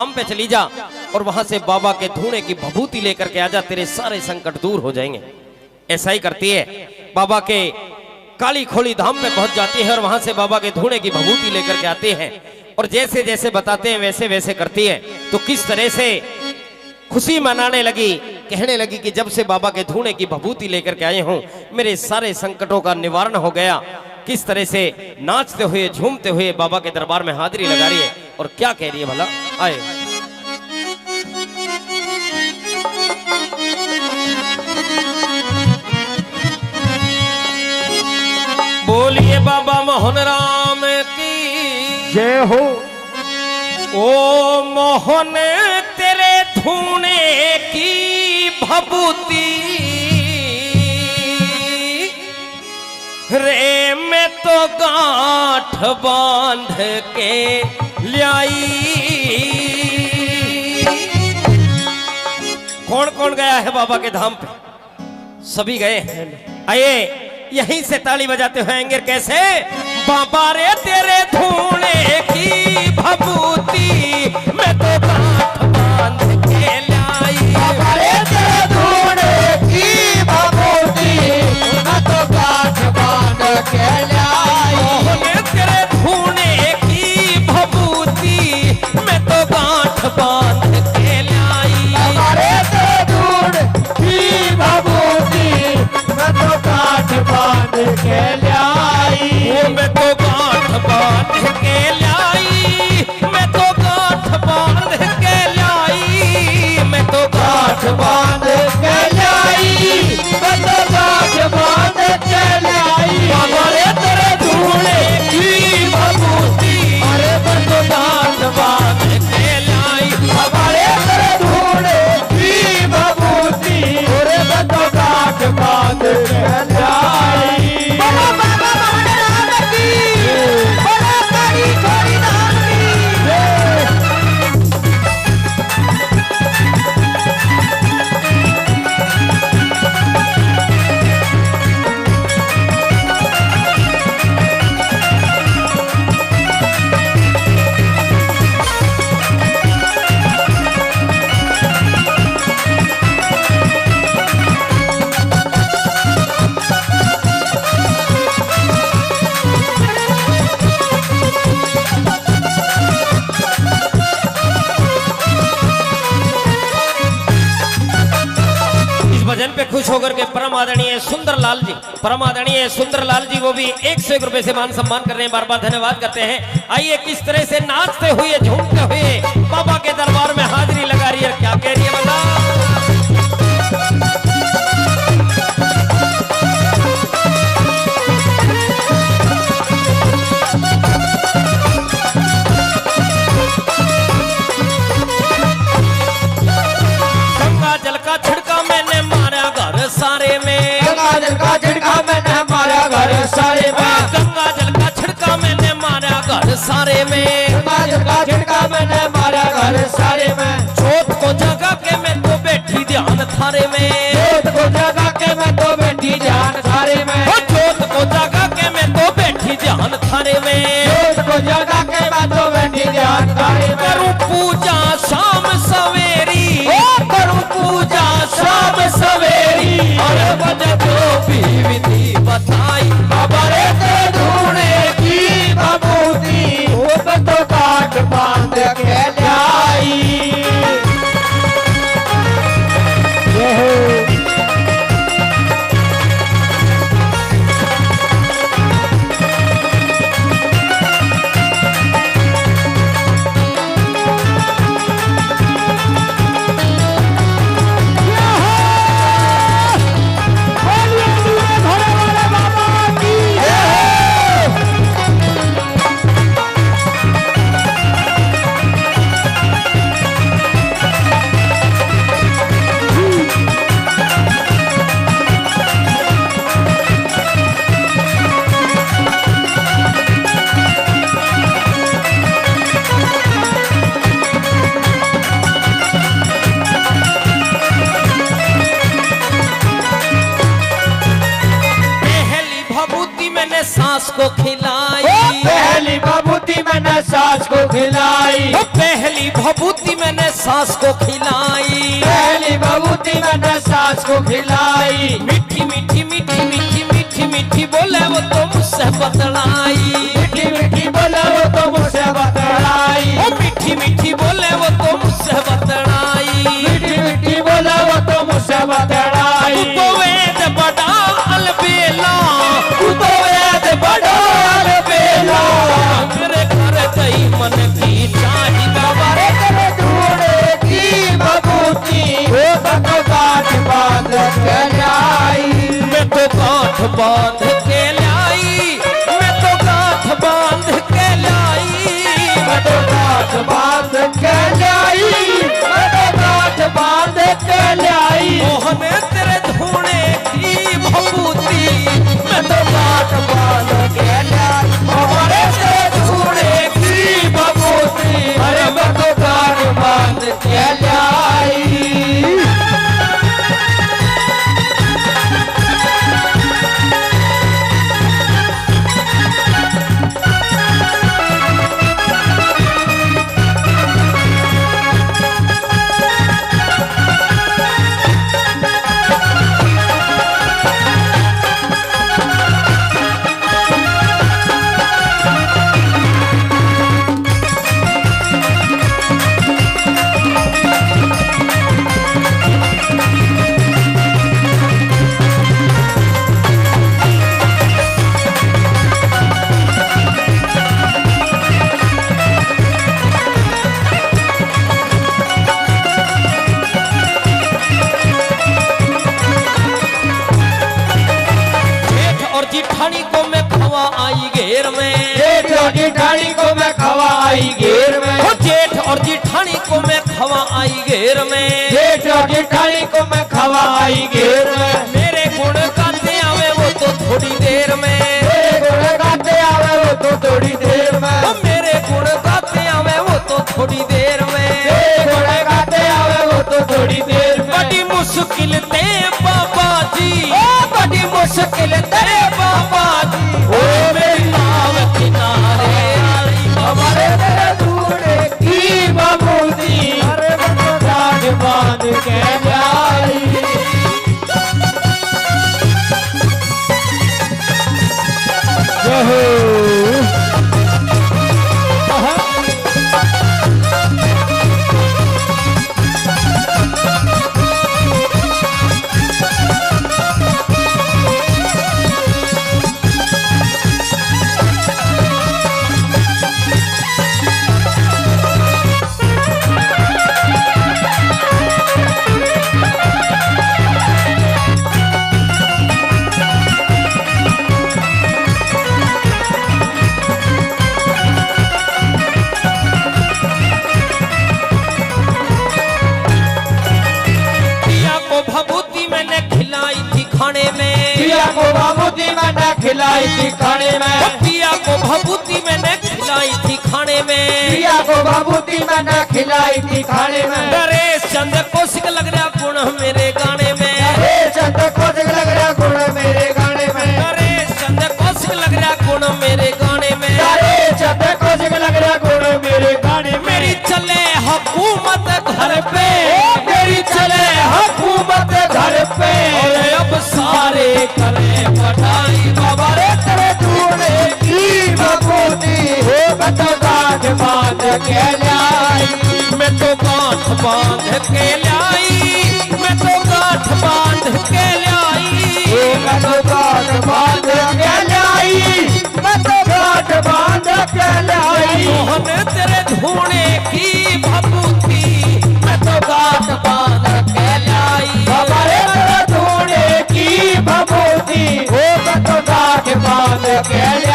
हम पे चली जा और वहां से बाबा के धूणे की भभूति लेकर के आजा, तेरे सारे संकट दूर हो जाएंगे। ऐसा ही करती है, बाबा के काली खोली धाम पे पहुंच जाती है और वहां से बाबा के धूणे की भभूति लेकर के आते हैं और जैसे जैसे बताते हैं वैसे वैसे करती है। तो किस तरह से खुशी मनाने लगी, कहने लगी कि जब से बाबा के धूणे की भभूति लेकर के आए हूं मेरे सारे संकटों का निवारण हो गया। किस तरह से नाचते हुए झूमते हुए बाबा के दरबार में हाजिरी लगा रही है और क्या कह रही है भला, आए। बोलिए बाबा मोहन राम की जय हो। ओ मोहन तेरे धूणे की भभूति रे मैं तो गांठ बांध के लाई। कौन कौन गया है बाबा के धाम पे? सभी गए हैं। आइए यहीं से ताली बजाते हुए आएंगे। कैसे? बाबा रे तेरे धूणे की भभूति मैं तो गांठ बांध के लाई। बाबा रे तेरे धूणे की भभूति मैं तो गांठ बांध के लाई। मोहन तेरे धूणे की भभूति मैं तो गांठ बांध के लाई। बाबा रे तेरे धूणे की भभूति मैं तो गांठ बांध के लाई। मैं तो गांठ बांध के लाई, मैं तो गांठ बांध के लाई, मैं तो गांठ बांध के लाई, मैं तो गांठ बांध के लाई। बाबा रे तेरे धूणे की भभूति अरे मैं तो गांठ बांध के लाई। बाबा रे तेरे धूणे की भभूति अरे मैं तो गांठ बांध के लाई। भजन पे खुश होकर के परम आदरणीय सुंदरलाल जी, परम आदरणीय सुंदरलाल जी वो भी 101 रुपए से मान सम्मान कर रहे हैं। बार बार धन्यवाद करते हैं। आइए किस तरह से नाचते हुए झूमते हुए बाबा के दरबार में हाजिरी लगा रही है। क्या कह रही है बता? गंगा जल का छिड़का मैंने मारा घर सारे में। गंगा जल का छिड़का मैंने मारा घर सारे में। गंगा जल का छिड़का मैंने मारा घर सारे में। गंगा जल का छिड़का मैंने मारा घर सारे में। जोत को जगा के मैं तो बैठी ध्यान थारे में। जोत को जगा के मैं तो बैठी ध्यान थारे में। जोत को जगा के मैं तो बैठी ध्यान थारे में। जोत को जगा के मैं तो बैठी ध्यान थारे में। करूं पूजा शाम सवेरी, करूं पूजा शाम सवेरी और बज जो भी विधि बताई। बाबा रे तेरे धूणे की भभूति वो मैं तो गांठ बांध के लाई। सास को खिलाई। पहली भभूति मैंने सास को खिलाई। पहली भभूति मैंने सास को खिलाई, पहली बबूती मैंने सास को खिलाई। मीठी मीठी मीठी मीठी मीठी मीठी बोले वो तो मुझसे बतलाई, मीठी मीठी बोले वो तो मुझसे बतलाई। ओ मीठी मीठी बोले वो तो मुझसे बतलाई, मीठी मीठी बोले वो तो मुझसे बतलाई। तू तो वेद बड़ा अलबेला, तू तो वेद बड़ा अलबेला। मेरे घर गई मन की चाही बाबा रे तेरे ढूंढे की बबूती वो तो गांठ बांध के लाई। मैं तो गांठ बांध के लाई, मैं तो गांठ बांध के लाई, मैं तो गांठ बांध के लाई। मैं तो गांठ बांध के लाई। मोहन तेरे धूने की भभूति, मैं तो गांठ बांध के लाई, हमारे तेरे ढूंढे की बबूती अरे मैं तो गांठ बांध के लाई। जिठानी को मैं खवा आई घेर में, जेठ और जिठानी को मैं खवा आई घेर में। ओ जेठ और जिठानी को मैं खवा आई घेर में, जेठ और जिठानी को मैं खवा आई घेर में। मेरे गुण गाते आवे वो तो थोड़ी देर में, मेरे गुण गाते आवे वो तो थोड़ी देर में। ओ मेरे गुण गाते आवे वो तो थोड़ी देर में, मेरे गुण गाते आवे वो तो थोड़ी देर में। बड़ी मुश्किल ते बाबा जी, ओ बड़ी मुश्किल तेरे बाबा जी, ओ मेरी नाव किनारे आई, हमारे तेरे ढूंढे की बबूती अरे मैं तो गांठ बांध के लाई। भभूति मैंने खिलाई थी खाने में, पिया को बबूती मैंने खिलाई थी खाने में। पिया को भभूति मैंने खिलाई थी खाने में, पिया को बबूती मैंने खिलाई थी खाने में। नरेश चंद्र कौशिक लग रहा गुण मेरे गाने में, नरेश चंद्र कौशिक लग रहा गुण मेरे गाने में। नरेश चंद्र कौशिक लग रहा गुण मेरे गाने में, नरेश चंद्र कौशिक लग रहा गुण मेरे गाने में। मेरी चले हुकूमत घर पे, मेरी चले हुकूमत घर पे। और अब सारे करे पढ़ाई बाबा रे तेरे ढूंढे की बबूती हो मैं तो गांठ बांध के लाई। मैं तो गांठ बांध के लाई, मैं तो गांठ बांध के लाई, मैं तो गांठ बांध के लाई। मैं तो गांठ बांध के लाई। मोहन तेरे धूने की भभूति, मैं तो गांठ बांध के लाई, हमारे तेरे ढूंढे की बबूती हो मैं तो गांठ बांध के लाई।